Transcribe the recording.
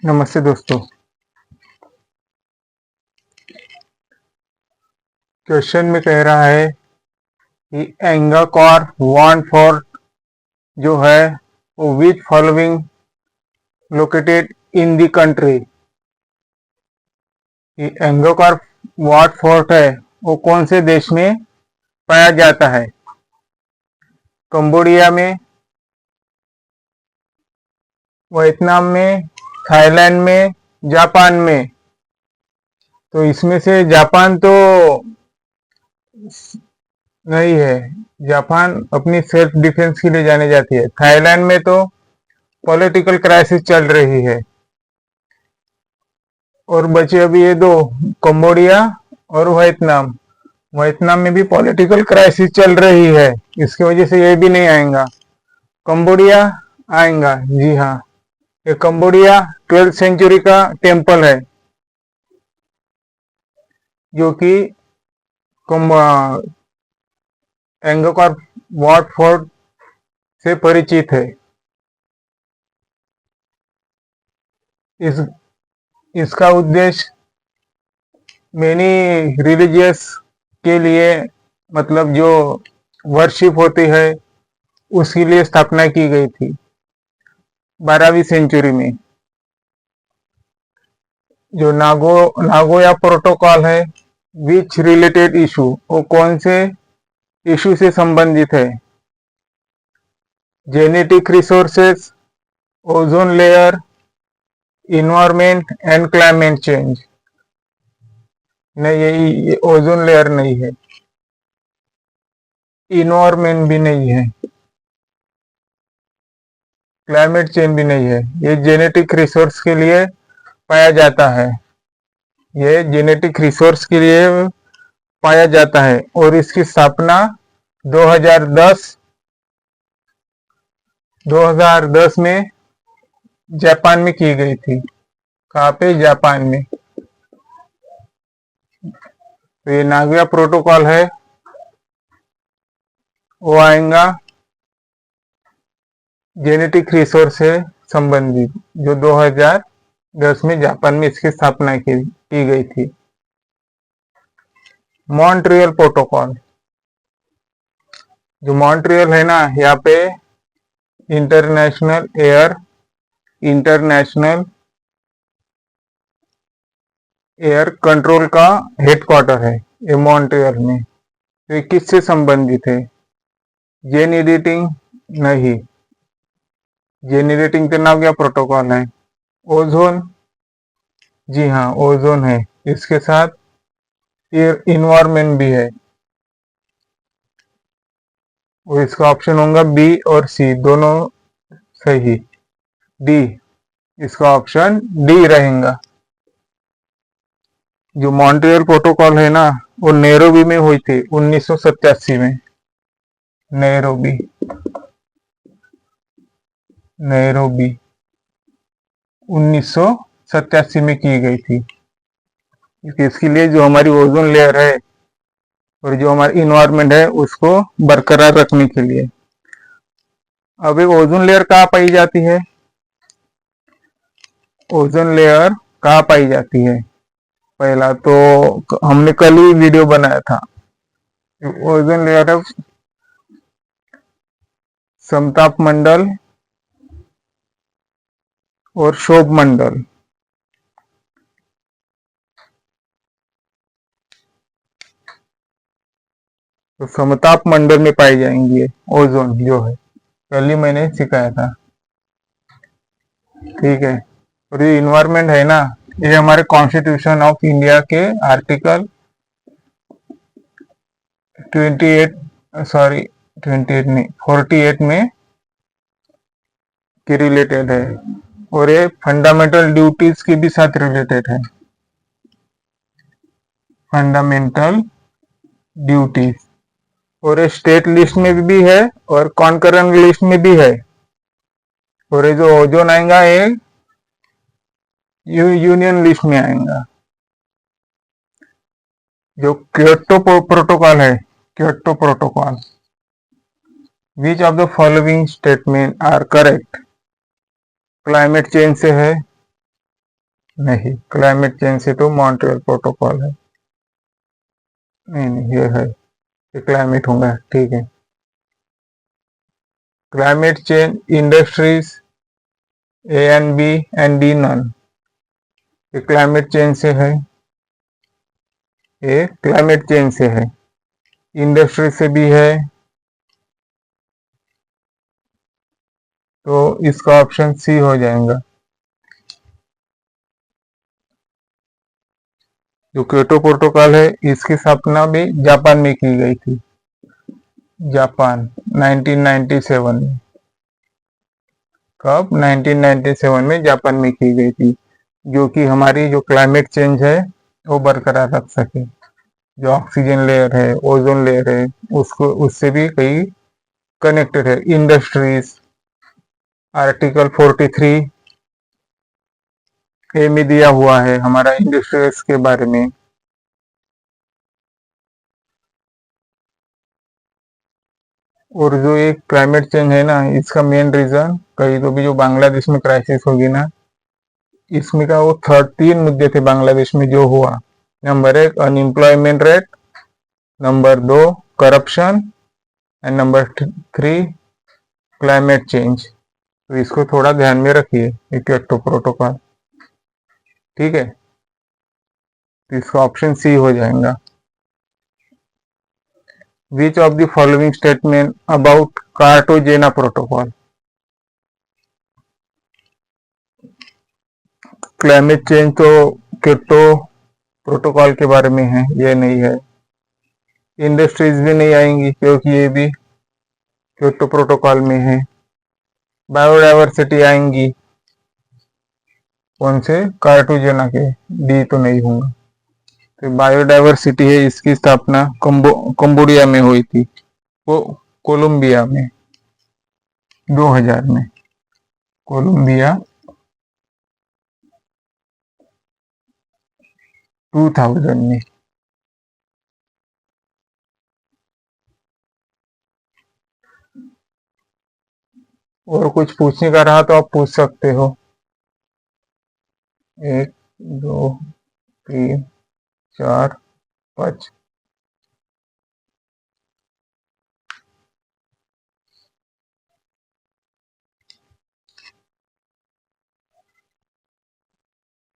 नमस्ते दोस्तों। क्वेश्चन में कह रहा है कि एंगाकॉर वांट फॉर जो है वो which following located in the country. ये एंगाकॉर वाट फोर्ट है वो कौन से देश में पाया जाता है? कंबोडिया में, वियतनाम में, थाईलैंड में, जापान में। तो इसमें से जापान तो नहीं है। जापान अपनी सेल्फ डिफेंस के लिए जानी जाती है। थाईलैंड में तो पॉलिटिकल क्राइसिस चल रही है। और बचे अभी ये दो, कंबोडिया और वियतनाम। वियतनाम में भी पॉलिटिकल क्राइसिस चल रही है, इसकी वजह से ये भी नहीं आएगा। कंबोडिया आएगा, जी हाँ। ये कंबोडिया 12th सेंचुरी का टेम्पल है जो कि एंगकोर वाट फोर्ट से परिचित है। इस इसका उद्देश्य मेनी रिलीजियस के लिए, मतलब जो वर्शिप होती है उसके लिए स्थापना की गई थी 12वीं सेंचुरी में। जो नागोया प्रोटोकॉल है, विच रिलेटेड इशू, वो कौन से इशू से संबंधित है? Genetic resources, ozone layer, environment and climate change. नहीं, ये ओजोन लेयर नहीं है, इन्वायरमेंट भी नहीं है, क्लाइमेट चेंज भी नहीं है। ये जेनेटिक रिसोर्स के लिए पाया जाता है। ये जेनेटिक रिसोर्स के लिए पाया जाता है और इसकी स्थापना 2010 में जापान में की गई थी। कहाँ पे? जापान में। तो ये नागोया प्रोटोकॉल है, वो आएगा जेनेटिक रिसोर्स से संबंधित, जो 2010 में जापान में इसकी स्थापना की गई थी। मॉन्ट्रियल प्रोटोकॉल, जो मॉन्ट्रियल है ना, यहाँ पे इंटरनेशनल एयर कंट्रोल का हेडक्वार्टर है ये मॉन्ट्रियल में। तो ये किससे संबंधित है? जेन एडिटिंग नहीं, जेन एडिटिंग तो नागोया प्रोटोकॉल है। ओजोन, जी हाँ, ओजोन है। इसके साथ इन्वायरमेंट भी है। और इसका ऑप्शन होगा बी और सी, दोनों सही। डी, इसका ऑप्शन डी रहेगा। जो मॉन्ट्रियल प्रोटोकॉल है ना, वो नैरोबी में हुई थी 1987 में। नैरोबी 1987 में की गई थी। इसके लिए जो हमारी ओजोन लेयर है और जो हमारी इन्वायरमेंट है उसको बरकरार रखने के लिए। अब एक ओजोन लेयर कहाँ पाई जाती है? ओजोन लेयर कहाँ पाई जाती है? पहला तो हमने कल ही वीडियो बनाया था। ओजोन लेयर है समताप मंडल और शोभ मंडल। तो समताप मंडल में पाई जाएंगी ये ओजोन, जो है कल ही मैंने सिखाया था, ठीक है। और ये इन्वायरमेंट है ना, ये हमारे कॉन्स्टिट्यूशन ऑफ इंडिया के आर्टिकल 48 में के रिलेटेड है। और ये फंडामेंटल ड्यूटीज के भी साथ रिलेटेड है। फंडामेंटल ड्यूटीज, और ये स्टेट लिस्ट में भी है और कॉन्करेंट लिस्ट में भी है। और ये जो ओजोन आएगा ये यूनियन लिस्ट में आएगा। जो क्योटो प्रोटोकॉल है, Kyoto protocol, which of the following statement are correct? Climate change से है, नहीं, क्लाइमेट चेंज से तो मॉन्ट्रियल प्रोटोकॉल है। नहीं, ये है, ये क्लाइमेट होगा, ठीक है। Climate change industries A and B and D none, ये क्लाइमेट चेंज से है, ये क्लाइमेट चेंज से है। इंडस्ट्री से भी है, तो इसका ऑप्शन सी हो जाएगा। जो क्योटो प्रोटोकॉल है, इसकी स्थापना भी जापान में की गई थी। जापान 1997 में। कब? 1997 में जापान में की गई थी, जो कि हमारी जो क्लाइमेट चेंज है वो बरकरार रख सके। जो ऑक्सीजन लेयर है, ओजोन लेयर है, उसको उससे भी कई कनेक्टेड है। इंडस्ट्रीज आर्टिकल 43 ए में दिया हुआ है हमारा इंडस्ट्रीज के बारे में। और जो एक क्लाइमेट चेंज है ना, इसका मेन रीजन कहीं तो भी जो बांग्लादेश में क्राइसिस होगी ना, इसमें का वो 13 मुद्दे थे बांग्लादेश में जो हुआ। Number 1 unemployment rate, number 2 corruption and number 3 climate change. तो इसको थोड़ा ध्यान में रखिए, क्योटो प्रोटोकॉल, ठीक है। तो इसका ऑप्शन सी हो जाएगा। विच of the following statement about Cartagena protocol. Climate change तो क्योटो प्रोटोकॉल के बारे में है, ये नहीं है। इंडस्ट्रीज भी नहीं आएंगी क्योंकि ये भी क्योटो प्रोटोकॉल में है। बायोडाइवर्सिटी आएंगी, कौन से? कार्टाजेना के, डी तो नहीं होंगे। तो बायोडाइवर्सिटी है, इसकी स्थापना कंबोडिया में हुई थी, वो कोलंबिया में 2000 में, कोलंबिया 2000 में। और कुछ पूछने का रहा तो आप पूछ सकते हो। 1 2 3 4 5।